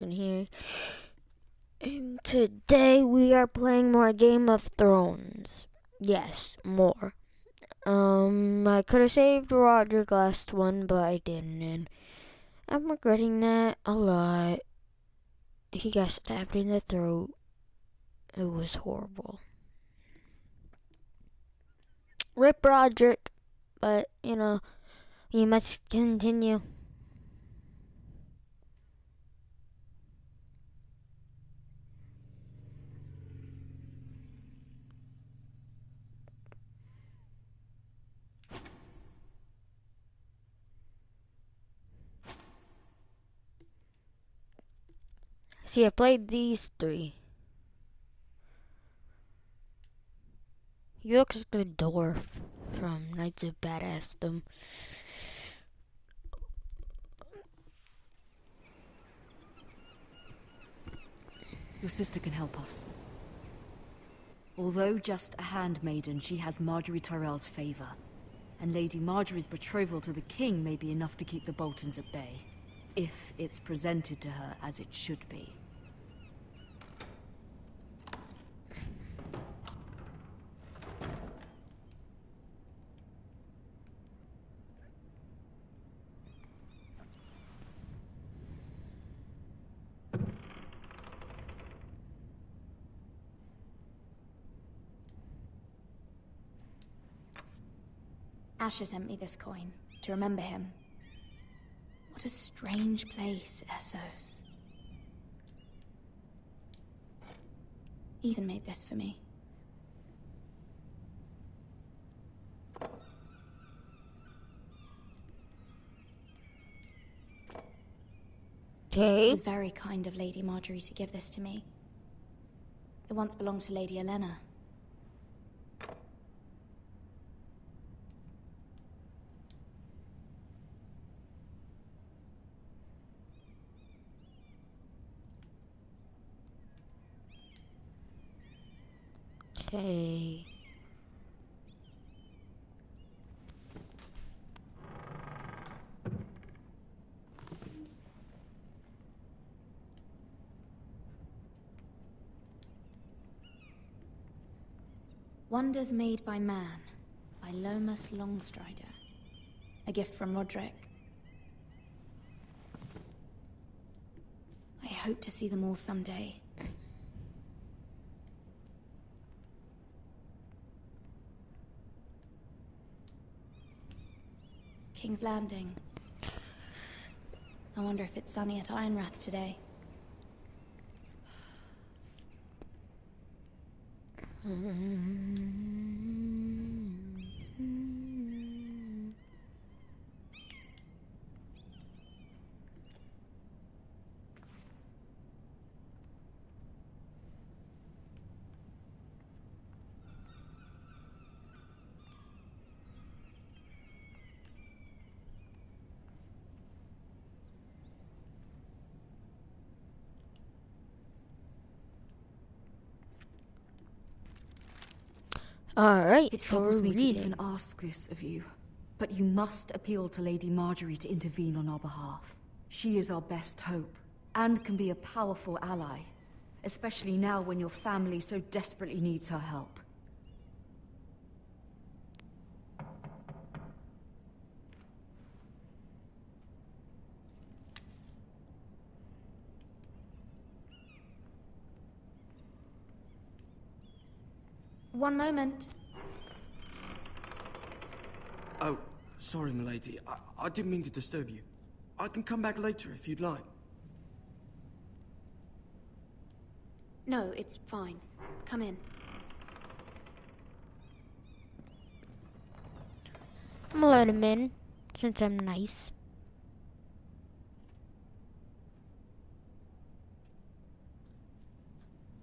in here. And today we are playing more Game of Thrones. Yes, more. I could have saved Roderick last one, but I didn't, and I'm regretting that a lot. He got stabbed in the throat. It was horrible. Rip Roderick, but we must continue. See, I played these three. He looks like the dwarf from Knights of Badassdom. Your sister can help us. Although just a handmaiden, she has Marjorie Tyrell's favor. And Lady Marjorie's betrothal to the king may be enough to keep the Boltons at bay. If it's presented to her as it should be. Asher sent me this coin, to remember him. What a strange place, Essos. Ethan made this for me. Okay. It was very kind of Lady Marjorie to give this to me. It once belonged to Lady Olenna. Okay. Wonders Made by Man, by Lomas Longstrider. A gift from Roderick. I hope to see them all someday. King's Landing. I wonder if it's sunny at Ironrath today. Alright, It so we're troubles me to reading. even ask this of you, but you must appeal to Lady Marjorie to intervene on our behalf. She is our best hope, and can be a powerful ally, especially now when your family so desperately needs her help. One moment. Oh, sorry, milady. I didn't mean to disturb you. I can come back later if you'd like. No, it's fine. Come in. I'm gonna let him in, since I'm nice.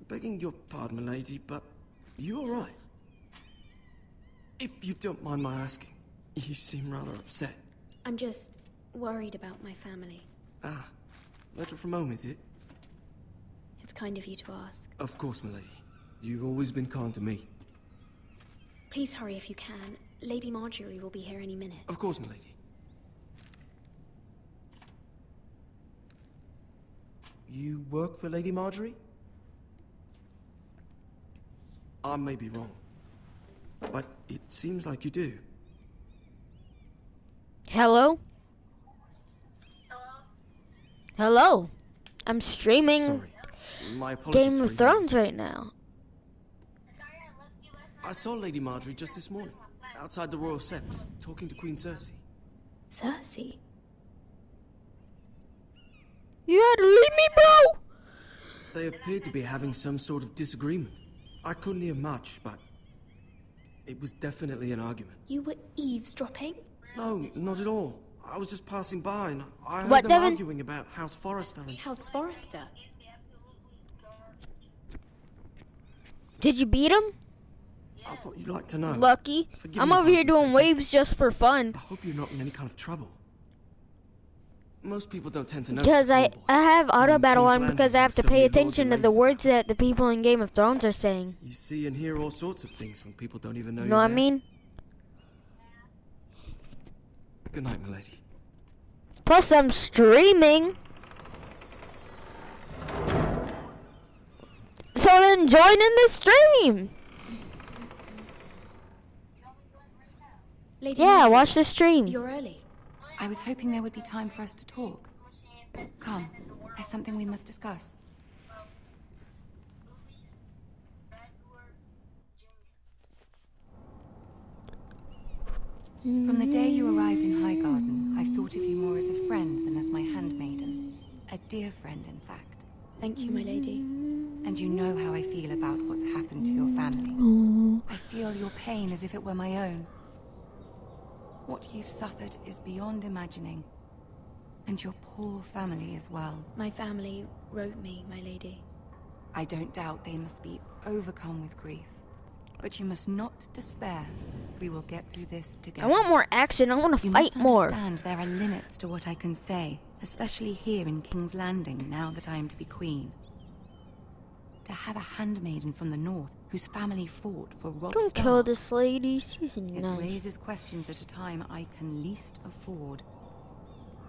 Begging your pardon, milady, but you all right? If you don't mind my asking, you seem rather upset. I'm just worried about my family. Ah, letter from home, is it? It's kind of you to ask. Of course, milady. You've always been kind to me. Please hurry if you can. Lady Marjorie will be here any minute. Of course, milady. You work for Lady Marjorie? I may be wrong, but it seems like you do. Hello? Hello? I'm streaming Sorry. My apologies Game for of Thrones ignoring right now. I saw Lady Marjorie just this morning, outside the Royal Sept, talking to Queen Cersei. Cersei? You had to leave me, bro! They appeared to be having some sort of disagreement. I couldn't hear much, but it was definitely an argument. You were eavesdropping? No, not at all. I was just passing by and I heard What, them Devin? arguing about House Forrester and... House Forrester? Did you beat him? I thought you'd like to know. Lucky. Forgive I'm me if over I was here doing mistaken. waves just for fun. I hope you're not in any kind of trouble. Most people don't tend to know. Because I have auto battle on because I have to so many pay lords attention and to the ladies words about. that the people in Game of Thrones are saying. You see and hear all sorts of things when people don't even know You you're know what I there. mean? Good night, milady. Plus I'm streaming. So then join in the stream. Lady Yeah, Marjorie, watch the stream. You're early. I was hoping there would be time for us to talk. Come, there's something we must discuss. From the day you arrived in Highgarden, I've thought of you more as a friend than as my handmaiden. A dear friend, in fact. Thank you, my lady. And you know how I feel about what's happened to your family. I feel your pain as if it were my own. What you've suffered is beyond imagining. And your poor family as well. My family wrote me, my lady. I don't doubt they must be overcome with grief. But you must not despair. We will get through this together. I want more action. I want to You fight must more. understand there are limits to what I can say, especially here in King's Landing, now that I am to be queen. To have a handmaiden from the north, whose family fought for Robb Don't Stark, kill this lady. She's it nice. raises questions at a time I can least afford.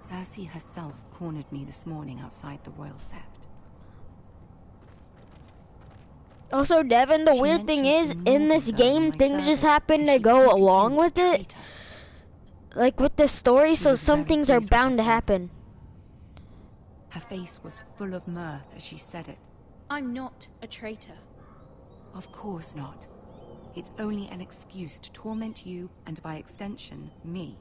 Cersei herself cornered me this morning outside the Royal Sept. Also, Devin, the She weird thing is, mentioned the in this Northern Earl in game, my things just service, happen and to she go pointed along you, with a it. traitor. Like with the story, She so was some very things are pleased with bound to herself. happen. Her face was full of mirth as she said it. I'm not a traitor. Of course not. It's only an excuse to torment you, and by extension, me.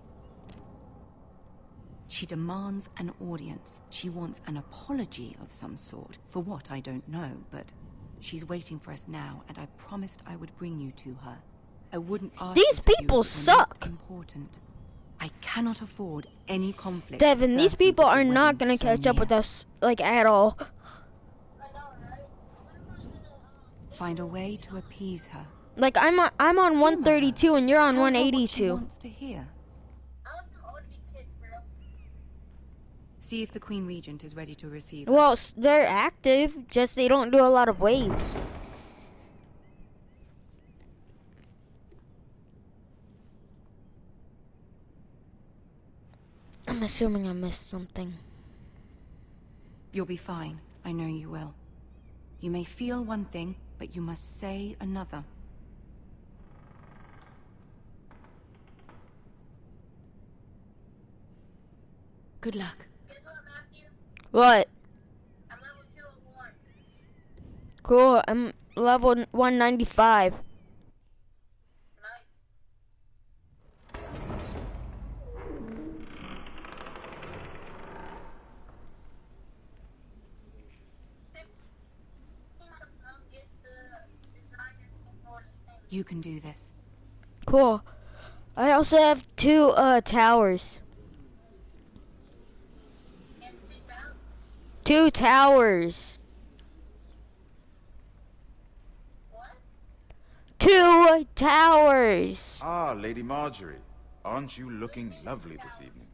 She demands an audience. She wants an apology of some sort, for what I don't know, but she's waiting for us now, and I promised I would bring you to her. I wouldn't ask These this of you people if it were not suck. important. I cannot afford any conflict. Devin, with these Cersei people with the are not wedding gonna so catch up near. with us, like, at all. Find a way to appease her. Like, I'm on 132 and you're on Tell her what she 182. wants to hear. See if the Queen Regent is ready to receive Well, us. they're active, just they don't do a lot of waves. I'm assuming I missed something. You'll be fine. I know you will. You may feel one thing, but you must say another. Good luck. What? Cool, I'm level 195. You can do this. Cool. I also have 2 towers. 2 towers. 2 towers. Ah, Lady Marjorie. Aren't you looking lovely this evening?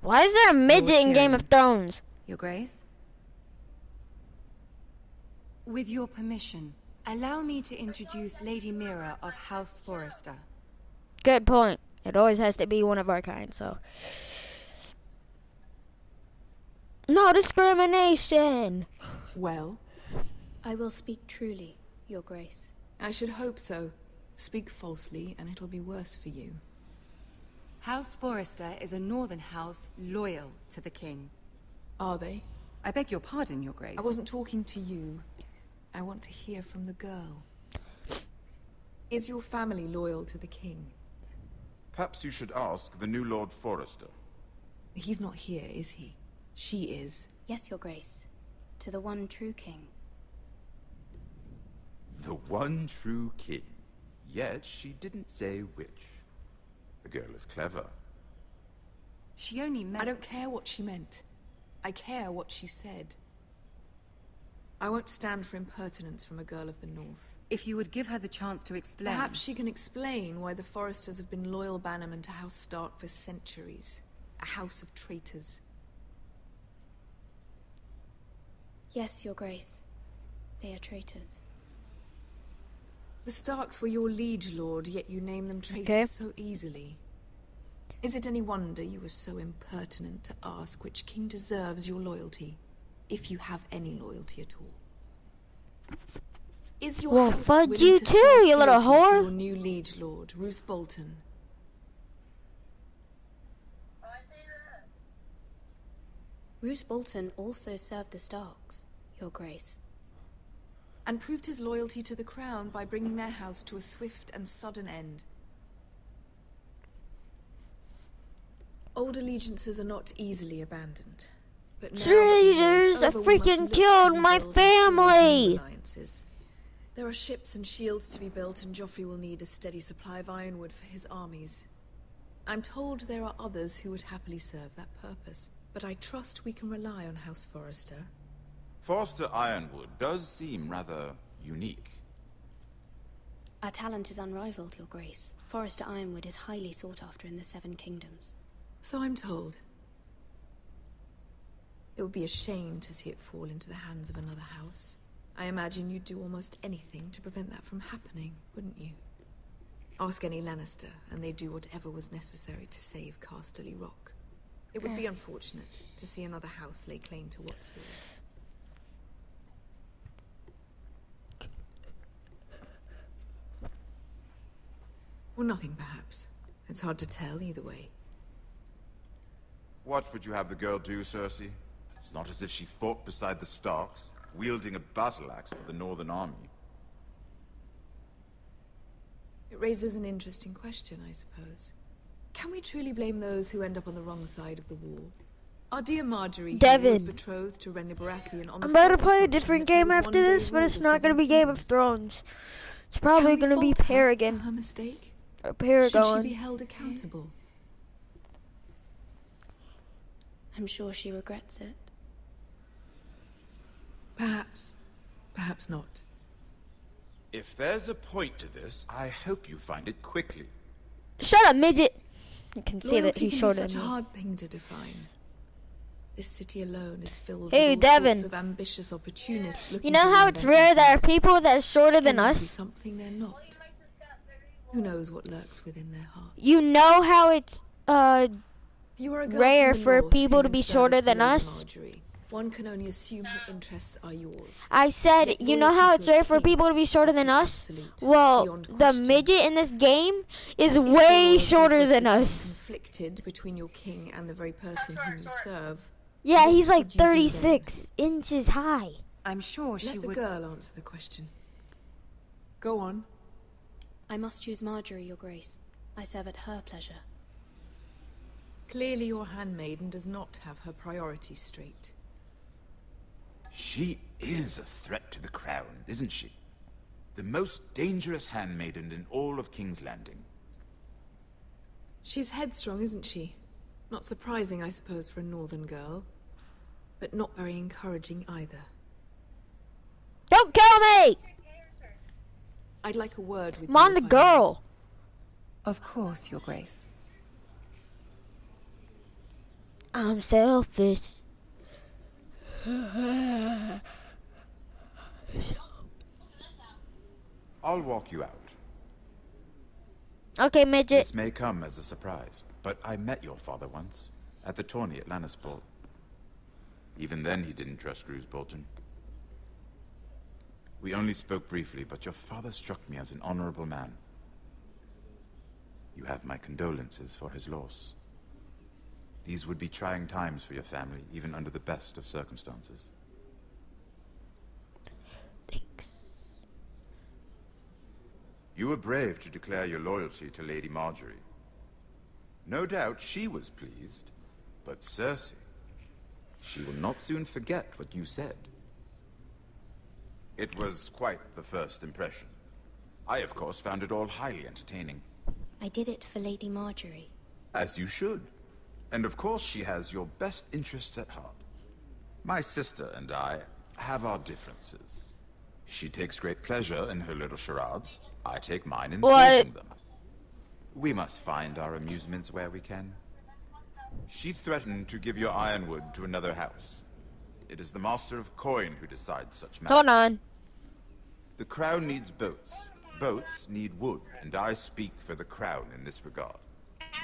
Why is there a midget in Game of Thrones? Your Grace? With your permission, allow me to introduce Lady Mira of House Forrester. Good point. It always has to be one of our kind, so. No discrimination. Well, I will speak truly, Your Grace. I should hope so. Speak falsely, and it'll be worse for you. House Forrester is a northern house loyal to the king. Are they? I beg your pardon, Your Grace. I wasn't talking to you. I want to hear from the girl. Is your family loyal to the king? Perhaps you should ask the new Lord Forrester. He's not here, is he? She is. Yes, Your Grace. To the one true king. The one true king. Yet she didn't say which. The girl is clever. She only meant... I don't care what she meant. I care what she said. I won't stand for impertinence from a girl of the North. If you would give her the chance to explain... Perhaps she can explain why the Forresters have been loyal bannermen to House Stark for centuries. A house of traitors. Yes, Your Grace. They are traitors. The Starks were your liege lord, yet you name them traitors Okay. so easily. Is it any wonder you were so impertinent to ask which king deserves your loyalty? If you have any loyalty at all. Is your Well, house fudge willing you to too, swear you little fealty to whore. your new liege lord, Roose Bolton? Roose Bolton also served the Starks, Your Grace. And proved his loyalty to the crown by bringing their house to a swift and sudden end. Old allegiances are not easily abandoned. But now that the war is Traitors! I over, we must freaking look to killed my rebuild and forge new family! alliances. There are ships and shields to be built, and Joffrey will need a steady supply of ironwood for his armies. I'm told there are others who would happily serve that purpose, but I trust we can rely on House Forrester. Forrester Ironwood does seem rather unique. Our talent is unrivaled, Your Grace. Forrester Ironwood is highly sought after in the Seven Kingdoms. So I'm told. It would be a shame to see it fall into the hands of another house. I imagine you'd do almost anything to prevent that from happening, wouldn't you? Ask any Lannister, and they'd do whatever was necessary to save Casterly Rock. It would be unfortunate to see another house lay claim to what's yours. Or nothing, perhaps. It's hard to tell either way. What would you have the girl do, Cersei? It's not as if she fought beside the Starks, wielding a battle axe for the Northern Army. It raises an interesting question, I suppose. Can we truly blame those who end up on the wrong side of the war? Our dear Marjorie here was Devin. betrothed to Renly Baratheon on the I'm about to false play a assumption different that he game would after one day this, but rule it's the not going to Seven be Game of Kingdoms. Thrones. It's probably Can we going to be fault her for Paragon. her mistake? Or Should she be Paragon. held accountable? I'm sure she regrets it. Perhaps. Perhaps not. If there's a point to this, I hope you find it quickly. Shut up, midget! You can see that Loyalty he's can shorter be such than a me. hard thing to define. This city alone is filled Hey, with all Devin. sorts of ambitious opportunists looking You know to how it's reinvent rare there are themselves, people that are shorter than pretending to be us? something they're not. Who knows what lurks within their heart? You know how it's You are a girl rare from the for north people to giving be service shorter to than Lady us? Marjorie. One can only assume her interests are yours. I said, Yet you know loyalty how to it's a rare for king people to be shorter must than be us? absolute, Well, beyond the question. midget in this game is If your way loyalties shorter were to than become us. conflicted between your king and the very person whom you serve, Yeah, what he's like would you do then? 36 inches high. I'm sure she Let the would... girl answer the question. Go on. I must choose Marjorie, Your Grace. I serve at her pleasure. Clearly your handmaiden does not have her priorities straight. She is a threat to the crown, isn't she? The most dangerous handmaiden in all of King's Landing. She's headstrong, isn't she? Not surprising, I suppose, for a northern girl. But not very encouraging either. Don't kill me! I'd like a word with I'm on you. the if I may. girl. Of course, Your Grace. I'm selfish. I'll walk you out. Okay, midget. This may come as a surprise, but I met your father once, at the tourney at Lannisport. Even then, he didn't trust Roose Bolton. We only spoke briefly, but your father struck me as an honorable man. You have my condolences for his loss. These would be trying times for your family, even under the best of circumstances. Thanks. You were brave to declare your loyalty to Lady Marjorie. No doubt she was pleased, but Cersei, she will not soon forget what you said. It was quite the first impression. I, of course, found it all highly entertaining. I did it for Lady Marjorie. As you should. And of course she has your best interests at heart. My sister and I have our differences. She takes great pleasure in her little charades. I take mine in solving them. We must find our amusements where we can. She threatened to give your ironwood to another house. It is the Master of Coin who decides such matters. Hold on. The crown needs boats. Boats need wood, and I speak for the crown in this regard.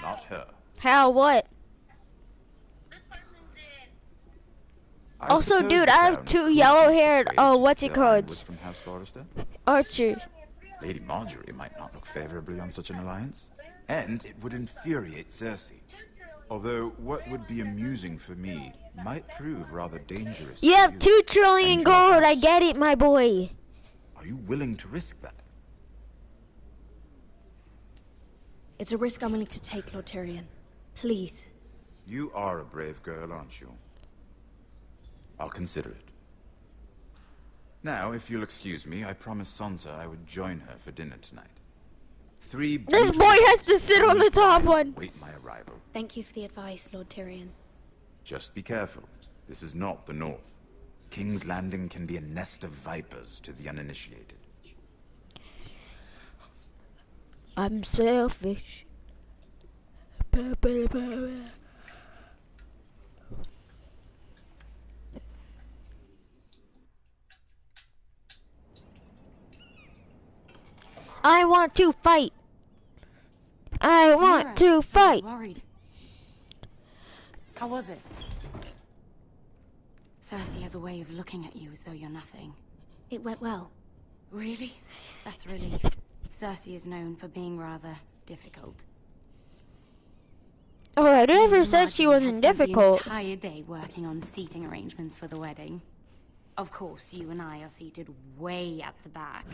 Not her. How? What? I Also, suppose dude, the I have crown two could be yellow-haired, persuaded to what's it secure ironwood called? from House Forrester. Archers. Lady Marjorie might not look favorably on such an alliance, and it would infuriate Cersei. Although what would be amusing for me might prove rather dangerous. You for have 2 trillion and your gold. I house. get it, my boy. Are you willing to risk that? It's a risk I'm willing to take, Lord Tyrion. Please. You are a brave girl, aren't you? I'll consider it. Now, if you'll excuse me, I promised Sansa I would join her for dinner tonight. 3 This beautiful boy has to sit on the top one. Wait my arrival. Thank you for the advice, Lord Tyrion. Just be careful. This is not the North. King's Landing can be a nest of vipers to the uninitiated. I'm selfish. I want to fight. I want to fight. I was worried. How was it? Cersei has a way of looking at you as though you're nothing. It went well. Really? That's a relief. Cersei is known for being rather difficult. Oh, I never said she Marjorie has wasn't spent difficult. the entire day working on seating arrangements for the wedding. Of course, you and I are seated way at the back,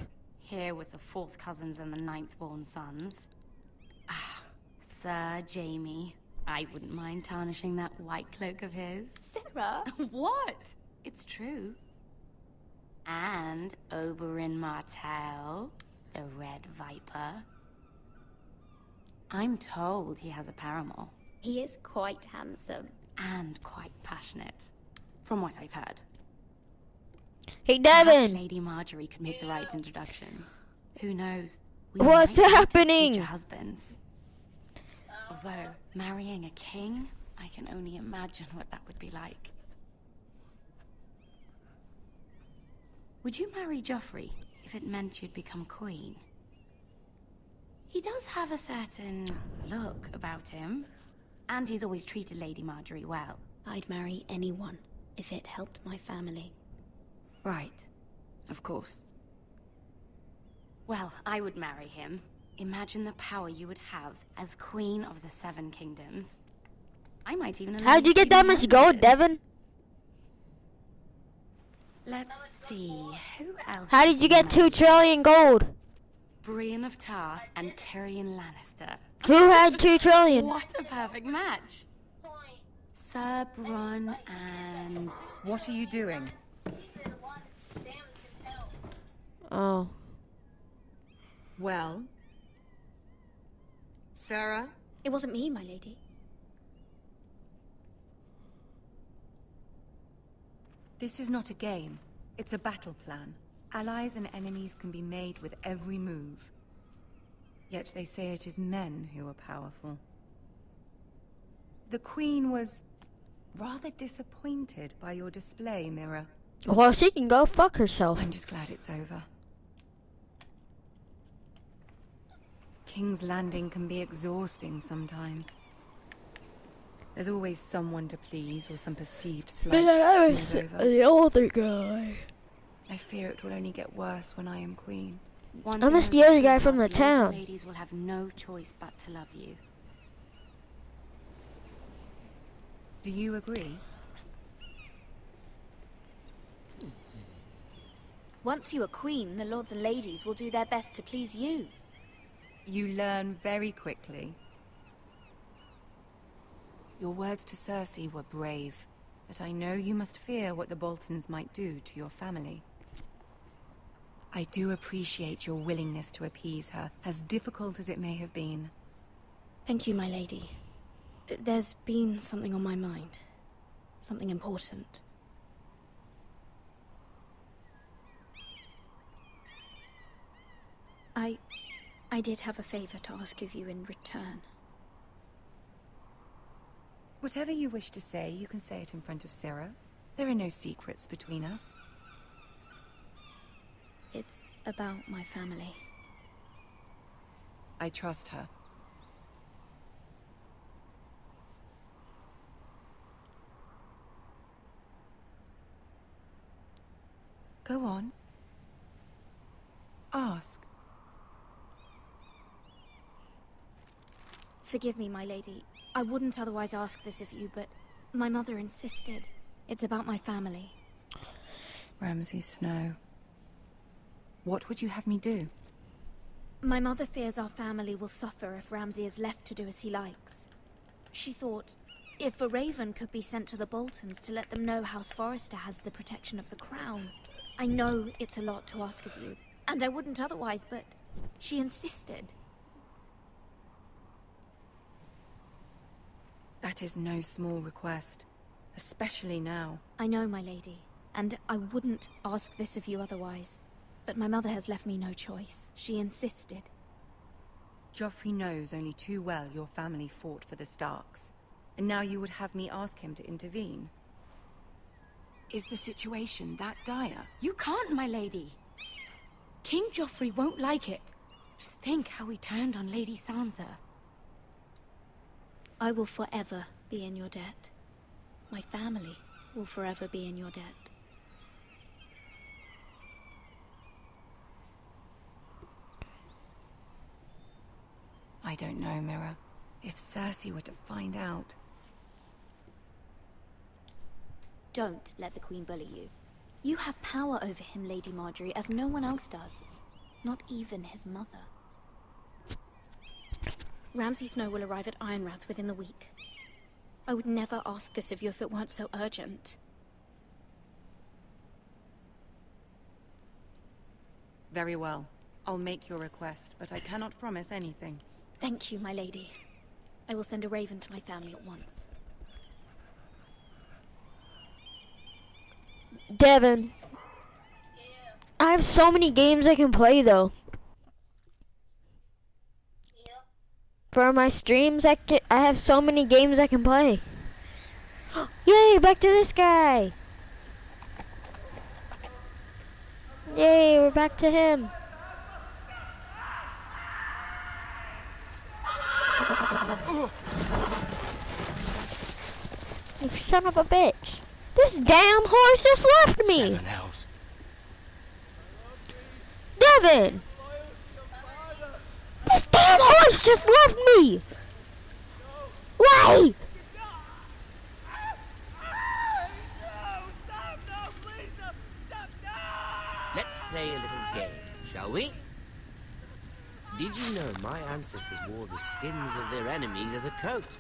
here with the 4th cousins and the 9th-born sons. Ah, Sir Jaime. I wouldn't mind tarnishing that white cloak of his. Sarah? What? It's true. And Oberyn Martell, the Red Viper. I'm told he has a paramour. He is quite handsome. And quite passionate, from what I've heard. Hey, Perhaps Devin. Lady Marjorie could make the right introductions. Who knows? We What's might meet happening? future husbands. Although, marrying a king, I can only imagine what that would be like. Would you marry Joffrey if it meant you'd become queen? He does have a certain look about him, and he's always treated Lady Marjorie well. I'd marry anyone if it helped my family. Right. Of course. Well, I would marry him. Imagine the power you would have as Queen of the 7 Kingdoms. I might even... How'd you get that much gold, Devin? Let's see, who else? How did you get 2 trillion gold? Brienne of Tarth and Tyrion Lannister. Who had 2 trillion? What a perfect match. Sir Bronn and... What are you doing? Oh. Well? Sarah? It wasn't me, my lady. This is not a game. It's a battle plan. Allies and enemies can be made with every move. Yet they say it is men who are powerful. The Queen was rather disappointed by your display, Mira. Well, she can go fuck herself. I'm just glad it's over. King's Landing can be exhausting sometimes. There's always someone to please or some perceived slight Man, I to was smooth over. the older guy. I fear it will only get worse when I am queen. I miss the other guy from the town. Ladies will have no choice but to love you. Do you agree? Once you are queen, the lords and ladies will do their best to please you. You learn very quickly. Your words to Cersei were brave, but I know you must fear what the Boltons might do to your family. I do appreciate your willingness to appease her, as difficult as it may have been. Thank you, my lady. There's been something on my mind. Something important. I did have a favor to ask of you in return. Whatever you wish to say, you can say it in front of Sarah. There are no secrets between us. It's about my family. I trust her. Go on. Ask. Forgive me, my lady. I wouldn't otherwise ask this of you, but my mother insisted. It's about my family. Ramsay Snow. What would you have me do? My mother fears our family will suffer if Ramsay is left to do as he likes. She thought, if a raven could be sent to the Boltons to let them know House Forrester has the protection of the crown. I know it's a lot to ask of you, and I wouldn't otherwise, but she insisted. That is no small request, especially now. I know, my lady, and I wouldn't ask this of you otherwise. But my mother has left me no choice. She insisted. Joffrey knows only too well your family fought for the Starks, and now you would have me ask him to intervene. Is the situation that dire? You can't, my lady. King Joffrey won't like it. Just think how he turned on Lady Sansa. I will forever be in your debt. My family will forever be in your debt. I don't know, Mira. If Cersei were to find out... Don't let the Queen bully you. You have power over him, Lady Marjorie, as no one else does. Not even his mother. Ramsay Snow will arrive at Ironrath within the week. I would never ask this of you if it weren't so urgent. Very well. I'll make your request, but I cannot promise anything. Thank you, my lady. I will send a raven to my family at once. Devin. I have so many games I can play though. For my streams, I have so many games I can play. Yay, back to this guy. Yay, we're back to him. You son of a bitch. This damn horse just left me. 7 hells. Devin! This damn horse just left me! Why? Let's play a little game, shall we? Did you know my ancestors wore the skins of their enemies as a coat?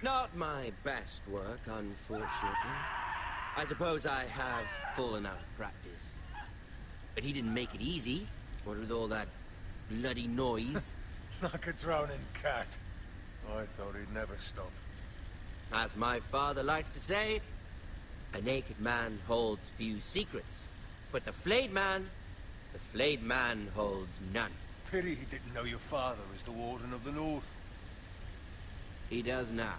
Not my best work, unfortunately. I suppose I have fallen out of practice. But he didn't make it easy, what with all that bloody noise. Like a droning cat. I thought he'd never stop. As my father likes to say, a naked man holds few secrets. But the flayed man holds none. Pity he didn't know your father is the Warden of the North. He does now.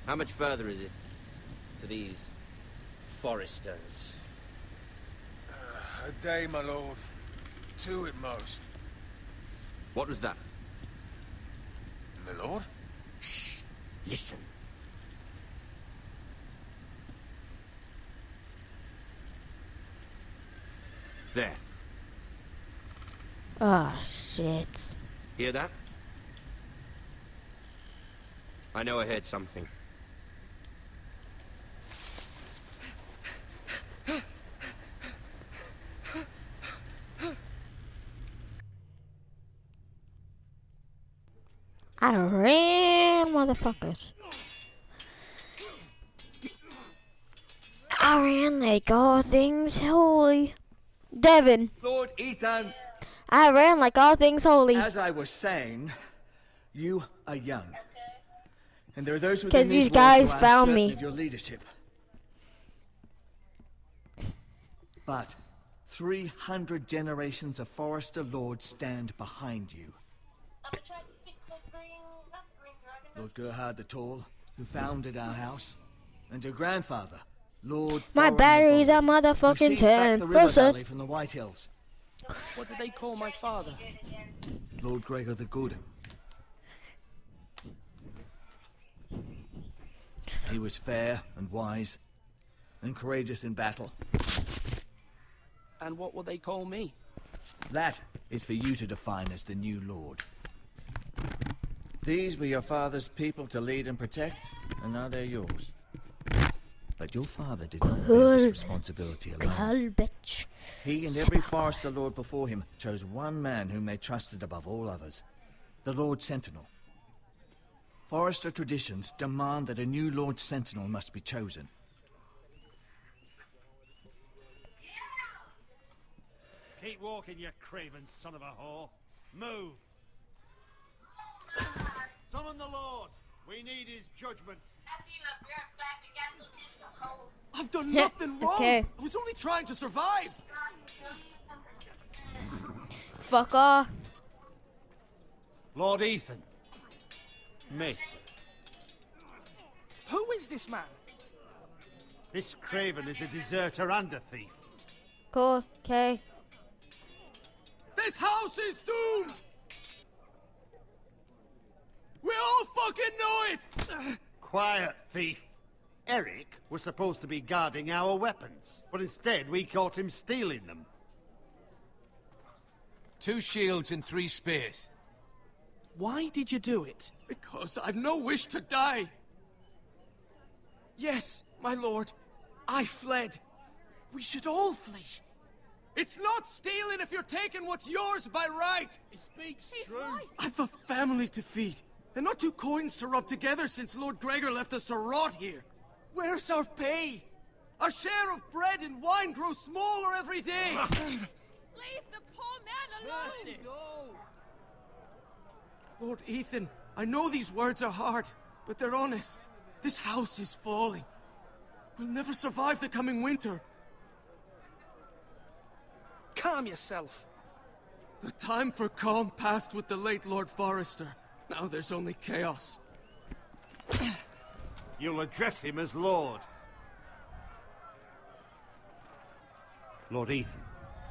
How much further is it? to these foresters? A day, my lord. 2 at most. What was that? My lord? Shh! Listen. There. Oh, shit. Hear that? I know I heard something. I ran, motherfuckers. I ran like all things holy. Devin. Lord Ethan. I ran like all things holy. As I was saying, you are young. And there are those within these walls guys who are found uncertain me. of your leadership. But 300 generations of Forester Lords stand behind you. Lord Gerhard the Tall, who founded our house, and your grandfather, Lord My Thorin battery's the a Bold, who motherfucking seized back the river 10%. valley from the White Hills. What did they call my father? Lord Gregor the Good. He was fair and wise, and courageous in battle. And what will they call me? That is for you to define as the new lord. These were your father's people to lead and protect, and now they're yours. But your father did not bear this responsibility alone. He and every Forester Lord before him chose one man whom they trusted above all others, the Lord Sentinel. Forester traditions demand that a new Lord Sentinel must be chosen. Keep walking, you craven son of a whore. Move! Summon the Lord! We need his judgment. I've done nothing wrong! Okay. I was only trying to survive! Fuck off. Lord Ethan. Maester. Who is this man? This craven is a deserter and a thief. Cool, okay. This house is doomed! We all fucking know it! Quiet, thief. Eric was supposed to be guarding our weapons, but instead we caught him stealing them. 2 shields and 3 spears. Why did you do it? Because I've no wish to die. Yes, my lord, I fled. We should all flee. It's not stealing if you're taking what's yours by right. He speaks true. I've a family to feed, and not 2 coins to rub together since Lord Gregor left us to rot here. Where's our pay? Our share of bread and wine grows smaller every day. Leave the poor man alone! Mercy. Lord Ethan, I know these words are hard, but they're honest. This house is falling. We'll never survive the coming winter. Calm yourself. The time for calm passed with the late Lord Forester. Now there's only chaos. You'll address him as Lord. Lord Ethan,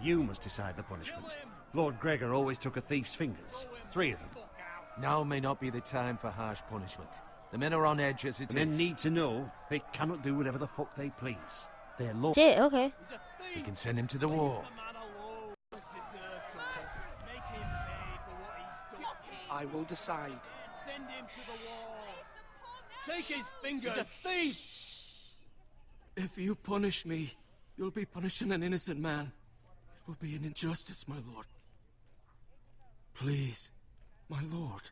you must decide the punishment. Lord Gregor always took a thief's fingers. 3 of them. Now may not be the time for harsh punishment. The men are on edge as it And is. men need to know they cannot do whatever the fuck they please. They're Lord. Shit, okay. We can send him to the wall. I will decide. Send him to the wall. Take his fingers. He's a thief. If you punish me, you'll be punishing an innocent man. It will be an injustice, my lord. Please, my lord.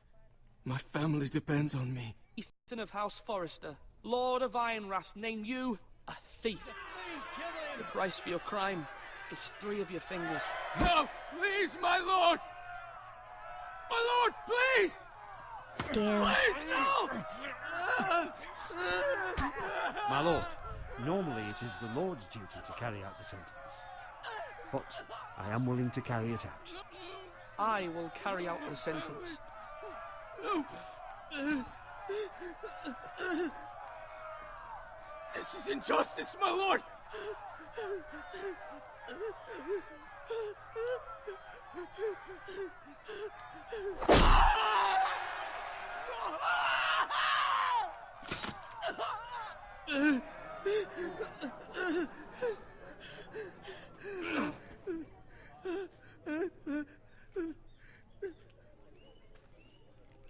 My family depends on me. Ethan of House Forester, Lord of Ironwrath, name you a thief. The price for your crime is 3 of your fingers. No, please, my lord! My lord, please! Damn. Please, no! My lord, normally it is the Lord's duty to carry out the sentence. But I am willing to carry it out. I will carry out the sentence. This is injustice, my lord!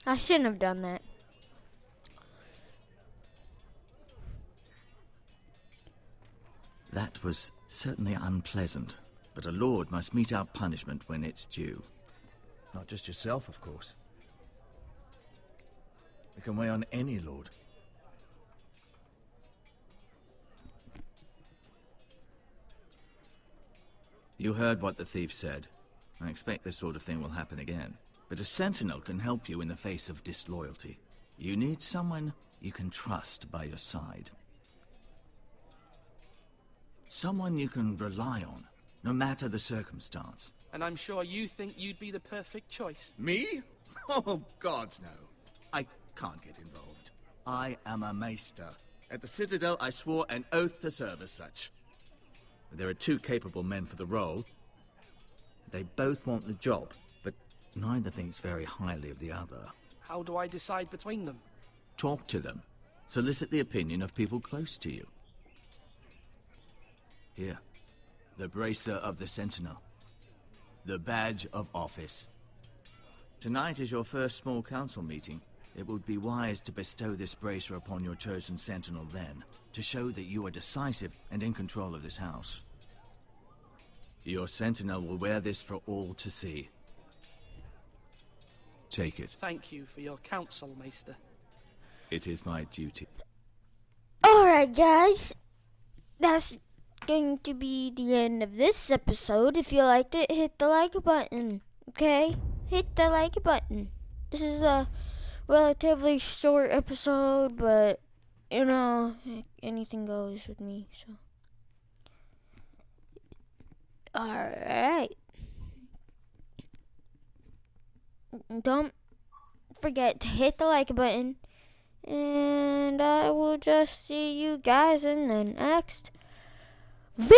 I shouldn't have done that. That was certainly unpleasant, but a lord must mete out punishment when it's due. Not just yourself, of course. It can weigh on any lord. You heard what the thief said. I expect this sort of thing will happen again. But a sentinel can help you in the face of disloyalty. You need someone you can trust by your side. Someone you can rely on, no matter the circumstance. And I'm sure you think you'd be the perfect choice. Me? Oh, gods no. I can't get involved. I am a maester. At the Citadel, I swore an oath to serve as such. There are two capable men for the role. They both want the job, but neither thinks very highly of the other. How do I decide between them? Talk to them. Solicit the opinion of people close to you. Here, the bracer of the Sentinel. The badge of office. Tonight is your first small council meeting. It would be wise to bestow this bracer upon your chosen Sentinel then, to show that you are decisive and in control of this house. Your Sentinel will wear this for all to see. Take it. Thank you for your counsel, Maester. It is my duty. Alright, guys. That's going to be the end of this episode. If you liked it, hit the like button. Okay? Hit the like button. This is a relatively short episode, but, you know, anything goes with me, so. Alright. Don't forget to hit the like button. And I will just see you guys in the next video.